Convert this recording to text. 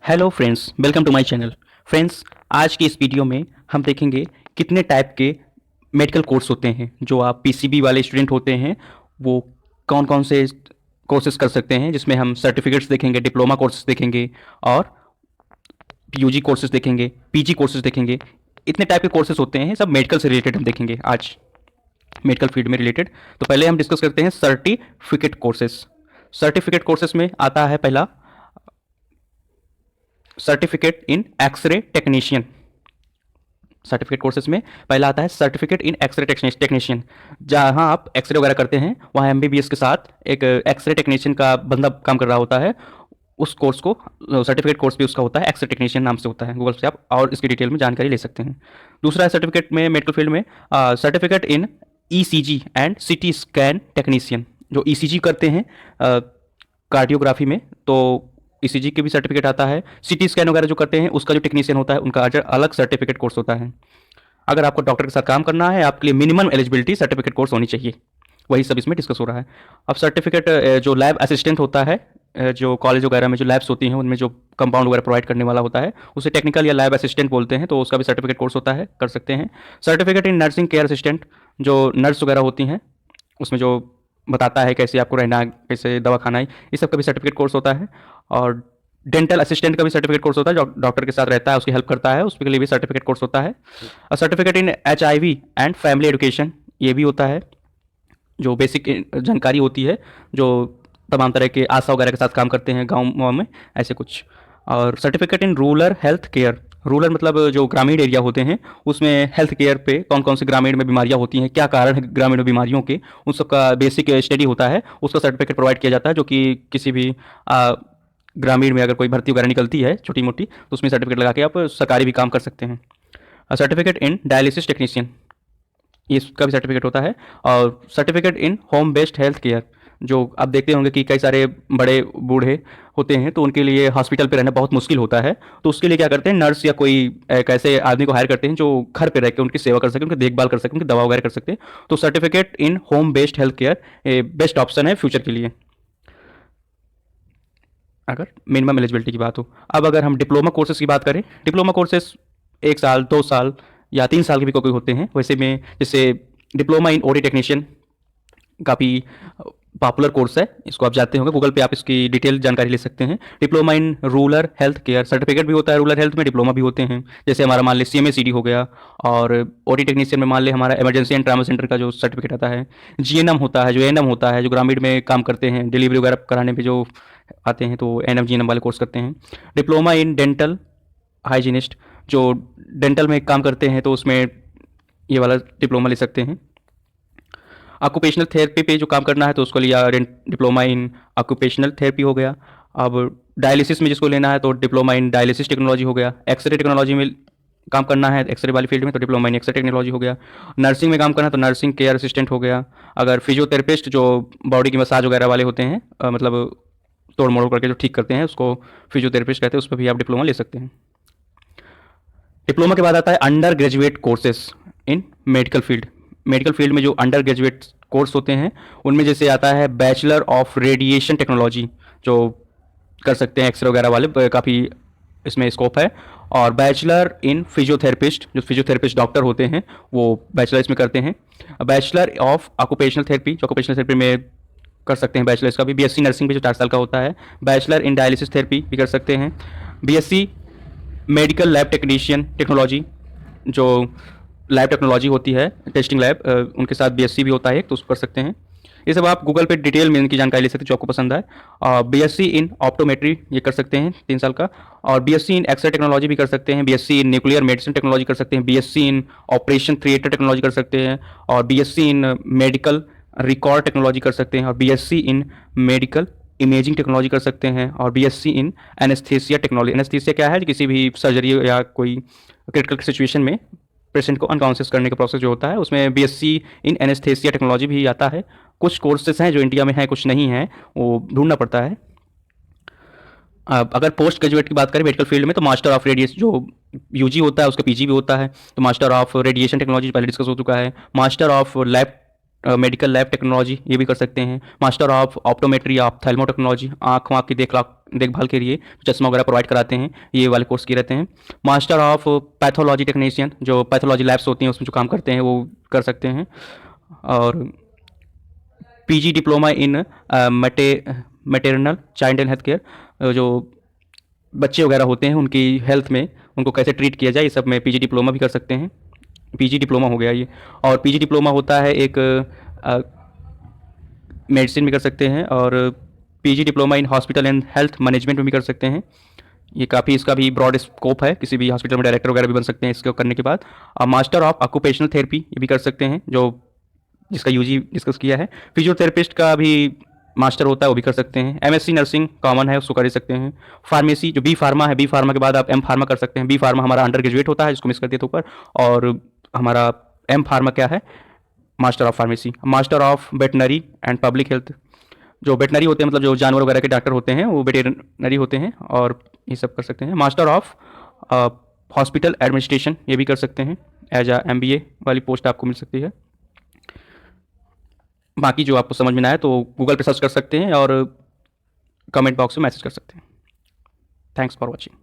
Hello friends, welcome to my channel. Friends, आज की इस वीडियो में हम देखेंगे कितने टाइप के मेडिकल कोर्स होते हैं। जो आप पीसीबी वाले स्टूडेंट होते हैं वो कौन कौन से कोर्सेज कर सकते हैं, जिसमें हम सर्टिफिकेट्स देखेंगे, डिप्लोमा कोर्सेज देखेंगे और यूजी कोर्सेज देखेंगे, पीजी कोर्सेज देखेंगे। इतने टाइप के कोर्सेज होते हैं, सब मेडिकल से रिलेटेड हम देखेंगे आज, मेडिकल फील्ड में रिलेटेड। तो पहले हम डिस्कस करते हैं सर्टिफिकेट कोर्सेज। सर्टिफिकेट कोर्सेज में आता है पहला certificate in X-ray technician. Certificate courses में पहला आता है सर्टिफिकेट इन एक्सरे टेक्नीशियन। जहां आप एक्सरे वगैरह करते हैं वहां एमबीबीएस के साथ एक एक्सरे टेक्नीशियन का बंदा काम कर रहा होता है। उस कोर्स को सर्टिफिकेट कोर्स भी उसका होता है, एक्सरे टेक्नीशियन नाम से होता है। गूगल से आप और इसकी डिटेल में जानकारी ले सकते हैं। दूसरा है सर्टिफिकेट में मेडिकल फील्ड में certificate in ECG and CT scan technician. जो ईसीजी करते हैं कार्डियोग्राफी में, तो ईसीजी के भी सर्टिफिकेट आता है। सीटी स्कैन वगैरह जो करते हैं उसका जो टेक्नीशियन होता है उनका अलग सर्टिफिकेट कोर्स होता है। अगर आपको डॉक्टर के साथ काम करना है, आपके लिए मिनिमम एलिजिबिलिटी सर्टिफिकेट कोर्स होनी चाहिए। वही सब इसमें डिस्कस हो रहा है। अब सर्टिफिकेट जो लैब असिस्टेंट होता है, जो कॉलेज वगैरह में जो लैब्स होती हैं उनमें जो कंपाउंड वगैरह प्रोवाइड करने वाला होता है उसे टेक्निकल या लैब असिस्टेंट बोलते हैं, तो उसका भी सर्टिफिकेट कोर्स होता है, कर सकते हैं। Certificate in nursing care assistant, जो नर्स वगैरह होती हैं उसमें जो बताता है कैसे आपको रहना, कैसे दवा खाना है, इस सब का भी सर्टिफिकेट कोर्स होता है। और डेंटल असिस्टेंट का भी सर्टिफिकेट कोर्स होता है, जो डॉक्टर के साथ रहता है, उसकी हेल्प करता है, उसके लिए भी सर्टिफिकेट कोर्स होता है। और certificate in HIV and family education, ये भी होता है, जो बेसिक जानकारी होती है, जो तमाम तरह के आशा वगैरह के साथ काम करते हैं गाँव में, ऐसे कुछ। और certificate in rural health care, rural मतलब जो ग्रामीण एरिया होते हैं उसमें हेल्थ केयर पे कौन कौन से ग्रामीण में बीमारियां होती हैं, क्या कारण है ग्रामीण बीमारियों के, उन सब का बेसिक स्टडी होता है, उसका सर्टिफिकेट प्रोवाइड किया जाता है। जो कि किसी भी ग्रामीण में अगर कोई भर्ती वगैरह निकलती है छोटी मोटी, तो उसमें सर्टिफिकेट लगा के आप सरकारी भी काम कर सकते हैं। सर्टिफिकेट इन डायलिसिस टेक्नीशियन, ये इसका भी सर्टिफिकेट होता है। और certificate in home based health care, जो आप देखते होंगे कि कई सारे बड़े बूढ़े होते हैं तो उनके लिए हॉस्पिटल पे रहना बहुत मुश्किल होता है, तो उसके लिए क्या करते हैं, नर्स या कोई एक ऐसे आदमी को हायर करते हैं जो घर पे रह के उनकी सेवा कर सके, उनकी देखभाल कर सके, उनकी दवा वगैरह कर सकते हैं। तो certificate in home based health care best option है फ्यूचर के लिए, अगर मिनिमम एलिजिबिलिटी की बात हो। अब अगर हम डिप्लोमा कोर्सेज की बात करें, डिप्लोमा कोर्सेज 1 साल 2 साल या 3 साल के भी कोई होते हैं। वैसे में जैसे डिप्लोमा इन ओडी टेक्नीशियन काफ़ी पॉपुलर कोर्स है, इसको आप जानते होंगे, गूगल पे आप इसकी डिटेल जानकारी ले सकते हैं। Diploma in rural health care, certificate भी होता है रूरल हेल्थ में, डिप्लोमा भी होते हैं। जैसे हमारा मान ले CMACD हो गया, और ओडी टेक्नीशियन में मान ले हमारा इमरजेंसी एंड ट्रामा सेंटर का जो सर्टिफिकेट आता है। GNM होता है, जो ANM होता है, जो ग्रामीण में काम करते हैं, डिलीवरी वगैरह कराने पर जो आते हैं, तो ANM GNM वाले कोर्स करते हैं। डिप्लोमा इन डेंटल हाइजीनिस्ट, जो डेंटल में काम करते हैं तो उसमें ये वाला डिप्लोमा ले सकते हैं। ऑक्यूपेशनल थेरेपी पे जो काम करना है तो उसको लिया डिप्लोमा इन ऑक्यूपेशनल थेरेपी हो गया। अब डायलिसिस में जिसको लेना है तो डिप्लोमा इन डायलिसिस टेक्नोलॉजी हो गया। एक्सरे टेक्नोलॉजी में काम करना है एक्सरे वाली फील्ड में तो डिप्लोमा इन एक्सरे टेक्नोलॉजी हो गया। नर्सिंग में काम करना है तो नर्सिंग केयर असिस्टेंट हो गया। अगर फिजियोथेरेपिस्ट जो बॉडी की मसाज वगैरह वाले होते हैं, मतलब तोड़ मोड़ करके जो ठीक करते हैं, उसको फिजियोथेरेपिस्ट कहते हैं, उस पर भी आप डिप्लोमा ले सकते हैं। डिप्लोमा के बाद आता है under graduate courses in medical field. Medical field में जो अंडर ग्रेजुएट कोर्स होते हैं उनमें जैसे आता है बैचलर ऑफ रेडिएशन टेक्नोलॉजी, जो कर सकते हैं एक्सरे वगैरह वाले, काफ़ी इसमें स्कोप है। और बैचलर इन फिजियोथेरेपिस्ट, जो फिजियोथेरेपिस्ट डॉक्टर होते हैं वो बैचलर इसमें करते हैं। बैचलर ऑफ ऑक्यूपेशनल थेरेपी, जो ऑक्यूपेशनल थेरेपी में कर सकते हैं बैचलर इसका भी। BSc नर्सिंग भी जो 4 साल का होता है। बैचलर इन डायलिसिस थेरेपी भी कर सकते हैं। BSc medical lab technician technology, जो लैब टेक्नोलॉजी होती है, टेस्टिंग लैब, उनके साथ BSc भी होता है, तो उसको कर सकते हैं। ये सब आप गूगल पे डिटेल में इनकी जानकारी ले सकते हैं जो आपको पसंद आए। और BSc इन ऑप्टोमेट्री ये कर सकते हैं 3 साल का। और BSc इन एक्सरे टेक्नोलॉजी भी कर सकते हैं। BSc in nuclear medicine technology कर सकते हैं। BSc इन ऑपरेशन थिएटर टेक्नोलॉजी कर सकते हैं। और BSc इन मेडिकल रिकॉर्ड टेक्नोलॉजी कर सकते हैं। और BSc इन मेडिकल इमेजिंग टेक्नोलॉजी कर सकते हैं। और BSc इन एनेस्थीसिया टेक्नोलॉजी, एनेस्थीसिया क्या है, किसी भी सर्जरी या कोई क्रिटिकल सिचुएशन में पेशेंट को अनकॉन्शियस करने का प्रोसेस जो होता है, उसमें BSc इन एनेस्थीसिया टेक्नोलॉजी भी आता है। कुछ कोर्सेज हैं जो इंडिया में हैं, कुछ नहीं है, वो ढूंढना पड़ता है। अब अगर पोस्ट ग्रेजुएट की बात करें मेडिकल फील्ड में, तो मास्टर ऑफ रेडिएशन जो UG होता है उसका PG भी होता है। तो मास्टर ऑफ रेडिएशन टेक्नोलॉजी पहले डिस्कस हो चुका है। Master of lab medical lab technology ये भी कर सकते हैं। Master of optometry ophthalmo technology, आँख वाँख की देखभाल के लिए चश्मा वगैरह प्रोवाइड कराते हैं, ये वाले कोर्स किए रहते हैं। मास्टर ऑफ पैथोलॉजी टेक्नीशियन, जो पैथोलॉजी लैब्स होती हैं उसमें जो काम करते हैं वो कर सकते हैं। और PG diploma in maternal child and health care, जो बच्चे वगैरह होते हैं उनकी हेल्थ में उनको कैसे ट्रीट किया जाए, ये सब में पीजी डिप्लोमा भी कर सकते हैं। पीजी डिप्लोमा हो गया ये। और पीजी डिप्लोमा होता है एक मेडिसिन भी कर सकते हैं, और PG diploma in hospital and health management में भी कर सकते हैं। ये काफ़ी इसका भी ब्रॉड स्कोप है, किसी भी हॉस्पिटल में डायरेक्टर वगैरह भी बन सकते हैं इसको करने के बाद। मास्टर ऑफ ऑक्यूपेशनल थेरेपी ये भी कर सकते हैं, जो जिसका यूजी डिस्कस किया है। फिजियोथेरेपिस्ट का भी मास्टर होता है वो भी कर सकते हैं। एमएससी नर्सिंग कॉमन है, उसको कर ही सकते हैं। फार्मेसी जो बी फार्मा है, बी फार्मा के बाद आप एम फार्मा कर सकते हैं। बी फार्मा हमारा अंडर ग्रेजुएट होता है, जिसको मिस कर दिया था ऊपर। और हमारा एम फार्मा क्या है, master of pharmacy. Master of veterinary and public health, जो वेटनरी होते हैं मतलब जो जानवर वगैरह के डॉक्टर होते हैं वो वेटरनरी होते हैं, और ये सब कर सकते हैं। मास्टर ऑफ हॉस्पिटल एडमिनिस्ट्रेशन ये भी कर सकते हैं, एज आ एमबीए वाली पोस्ट आपको मिल सकती है। बाकी जो आपको समझ में ना आए तो गूगल पे सर्च कर सकते हैं और कमेंट बॉक्स में मैसेज कर सकते हैं। Thanks for watching.